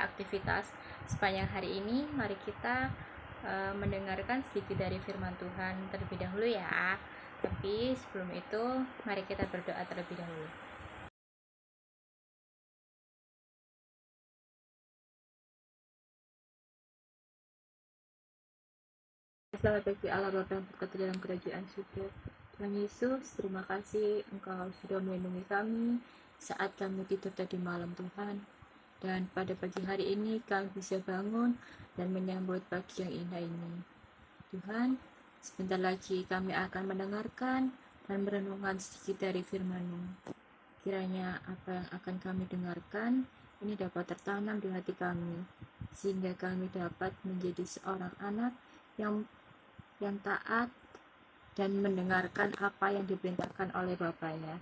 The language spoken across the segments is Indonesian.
aktivitas sepanjang hari ini, mari kita mendengarkan sedikit dari firman Tuhan terlebih dahulu ya. Tapi sebelum itu, mari kita berdoa terlebih dahulu. Selamat bagi Allah Bapa yang berkata dalam kerajaan surga. Tuhan Yesus, terima kasih Engkau sudah melindungi kami saat kami tidur tadi malam Tuhan. Dan pada pagi hari ini kami bisa bangun dan menyambut pagi yang indah ini. Tuhan, sebentar lagi kami akan mendengarkan dan merenungkan sedikit dari firman-Mu. Kiranya apa yang akan kami dengarkan ini dapat tertanam di hati kami, sehingga kami dapat menjadi seorang anak yang taat dan mendengarkan apa yang diperintahkan oleh Bapaknya.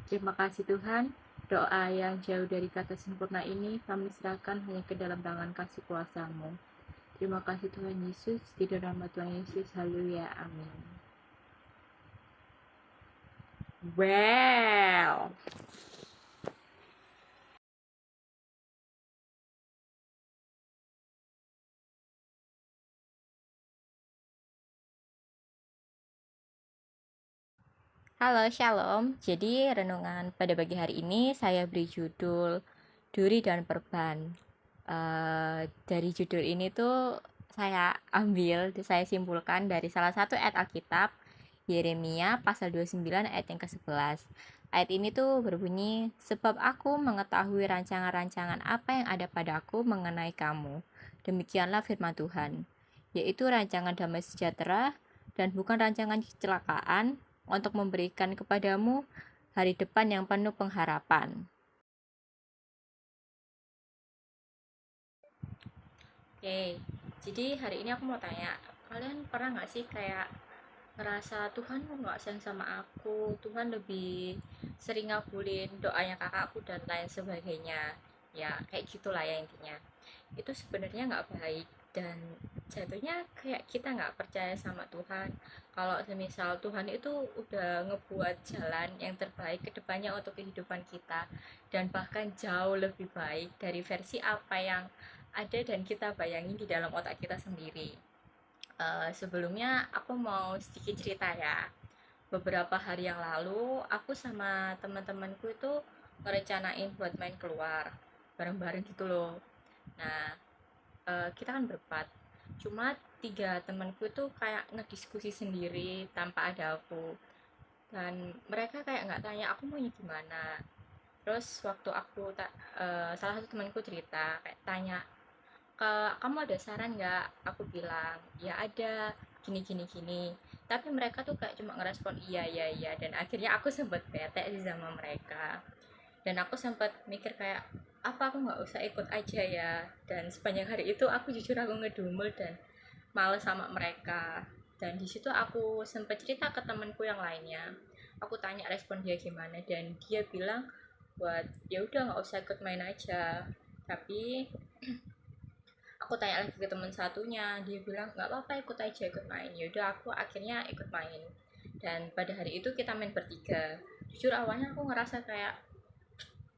Terima kasih Tuhan. Doa yang jauh dari kata sempurna ini kami serahkan hanya ke dalam tangan kasih kuasa-Mu. Terima kasih Tuhan Yesus, di dalam nama Tuhan Yesus, haleluya, amin. Well, halo Shalom. Jadi renungan pada pagi hari ini saya beri judul Duri dan Perban. Dari judul ini tuh saya simpulkan dari salah satu ayat Alkitab, Yeremia pasal 29 ayat yang ke-11. Ayat ini tuh berbunyi, sebab aku mengetahui rancangan-rancangan apa yang ada padaku mengenai kamu. Demikianlah firman Tuhan, yaitu rancangan damai sejahtera dan bukan rancangan kecelakaan, untuk memberikan kepadamu hari depan yang penuh pengharapan. Oke, jadi hari ini aku mau tanya, kalian pernah nggak sih kayak ngerasa Tuhan nggak sayang sama aku, Tuhan lebih sering ngabulin doanya kakakku dan lain sebagainya, ya kayak gitulah ya intinya. Itu sebenarnya nggak baik dan jatuhnya kayak kita nggak percaya sama Tuhan. Kalau semisal Tuhan itu udah ngebuat jalan yang terbaik ke depannya untuk kehidupan kita, dan bahkan jauh lebih baik dari versi apa yang ada dan kita bayangin di dalam otak kita sendiri. Sebelumnya aku mau sedikit cerita ya. Beberapa hari yang lalu aku sama teman-temanku itu merencanain buat main keluar bareng-bareng gitu loh. Nah, kita kan berempat, cuma tiga temanku itu kayak ngediskusi sendiri tanpa ada aku, dan mereka kayak nggak tanya aku maunya gimana. Terus waktu salah satu temanku cerita kayak tanya, ke kamu ada saran nggak, aku bilang ya ada, gini gini gini, tapi mereka tuh kayak cuma ngerespon iya iya iya, dan akhirnya aku sempet bete sih sama mereka, dan aku sempat mikir kayak apa aku nggak usah ikut aja ya. Dan sepanjang hari itu aku jujur aku ngedumel dan males sama mereka. Dan di situ aku sempat cerita ke temanku yang lainnya, aku tanya respon dia gimana, dan dia bilang buat ya udah nggak usah ikut main aja. Tapi aku tanya lagi ke teman satunya, dia bilang nggak apa-apa ikut aja, ikut main. Ya udah aku akhirnya ikut main, dan pada hari itu kita main bertiga. Jujur awalnya aku ngerasa kayak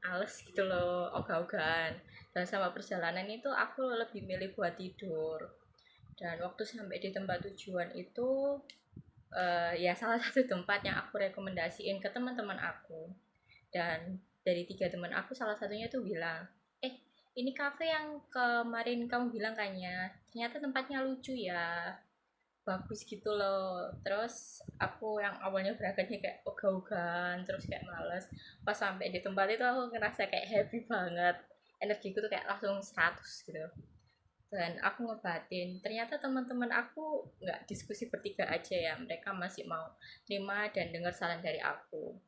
males gitu loh, ogah-ogahan, dan sama perjalanan itu aku lebih milih buat tidur. Dan waktu sampai di tempat tujuan itu, ya salah satu tempat yang aku rekomendasiin ke teman-teman aku, dan dari tiga teman aku salah satunya tuh bilang, ini cafe yang kemarin kamu bilang kan ya, ternyata tempatnya lucu ya, bagus gitu loh. Terus aku yang awalnya berangkatnya kayak ogah-ogahan terus kayak males, pas sampai di tempat itu aku ngerasa kayak happy banget, energiku tuh kayak langsung 100 gitu. Dan aku ngebatin ternyata teman-teman aku nggak diskusi bertiga aja ya, mereka masih mau terima dan dengar saran dari aku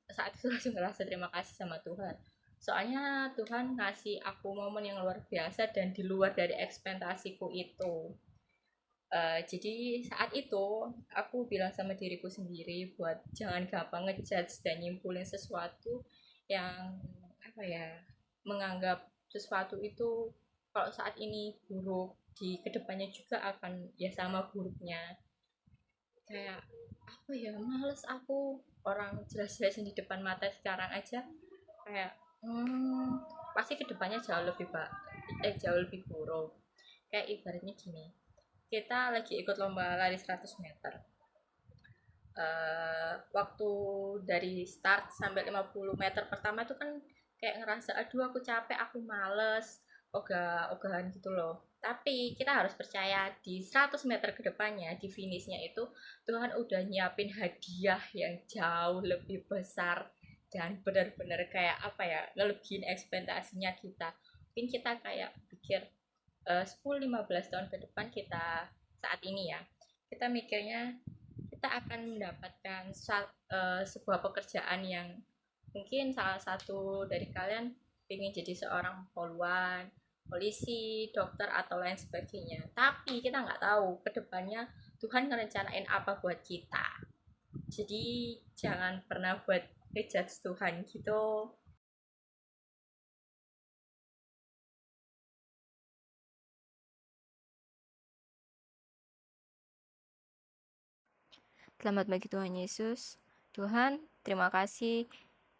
saat itu langsung ngerasa terima kasih sama Tuhan, soalnya Tuhan ngasih aku momen yang luar biasa dan di luar dari ekspektasiku itu. Jadi saat itu aku bilang sama diriku sendiri buat jangan gampang ngejudge dan nyimpulin sesuatu yang apa ya, menganggap sesuatu itu kalau saat ini buruk, di kedepannya juga akan ya sama buruknya. Kayak apa ya, males aku, orang jelas-jelas di depan mata sekarang aja kayak pasti kedepannya jauh lebih buruk. Kayak ibaratnya gini, kita lagi ikut lomba lari 100 meter. Waktu dari start sampai 50 meter pertama itu kan kayak ngerasa aduh aku capek, aku males, ogah-ogahan gitu loh. Tapi kita harus percaya di 100 meter ke depannya, di finishnya itu Tuhan udah nyiapin hadiah yang jauh lebih besar dan benar-benar kayak apa ya, ngelebihin ekspektasinya kita. Mungkin kita kayak pikir 10-15 tahun ke depan, kita saat ini ya, kita mikirnya kita akan mendapatkan sebuah pekerjaan yang mungkin salah satu dari kalian ingin jadi seorang poluan, polisi, dokter, atau lain sebagainya. Tapi kita nggak tahu kedepannya Tuhan ngerencanain apa buat kita. Jadi jangan pernah buat ngejudge Tuhan gitu. Selamat bagi Tuhan Yesus. Tuhan, terima kasih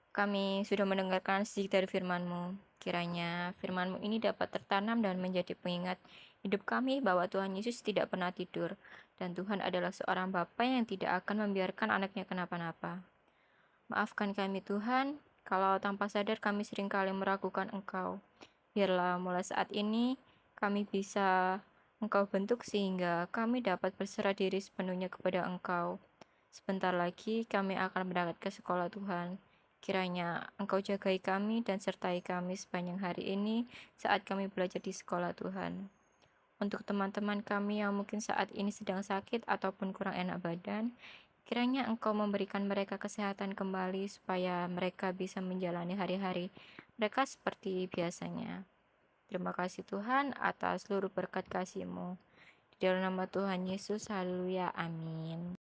kami sudah mendengarkan sedikit dari firman-Mu. Kiranya firman-Mu ini dapat tertanam dan menjadi pengingat hidup kami bahwa Tuhan Yesus tidak pernah tidur. Dan Tuhan adalah seorang Bapa yang tidak akan membiarkan anaknya kenapa-napa. Maafkan kami Tuhan, kalau tanpa sadar kami seringkali meragukan Engkau. Biarlah mulai saat ini kami bisa Engkau bentuk sehingga kami dapat berserah diri sepenuhnya kepada Engkau. Sebentar lagi kami akan berangkat ke sekolah Tuhan. Kiranya Engkau jagai kami dan sertai kami sepanjang hari ini saat kami belajar di sekolah Tuhan. Untuk teman-teman kami yang mungkin saat ini sedang sakit ataupun kurang enak badan, kiranya Engkau memberikan mereka kesehatan kembali supaya mereka bisa menjalani hari-hari mereka seperti biasanya. Terima kasih Tuhan atas seluruh berkat kasih-Mu. Di dalam nama Tuhan Yesus, haleluya, amin.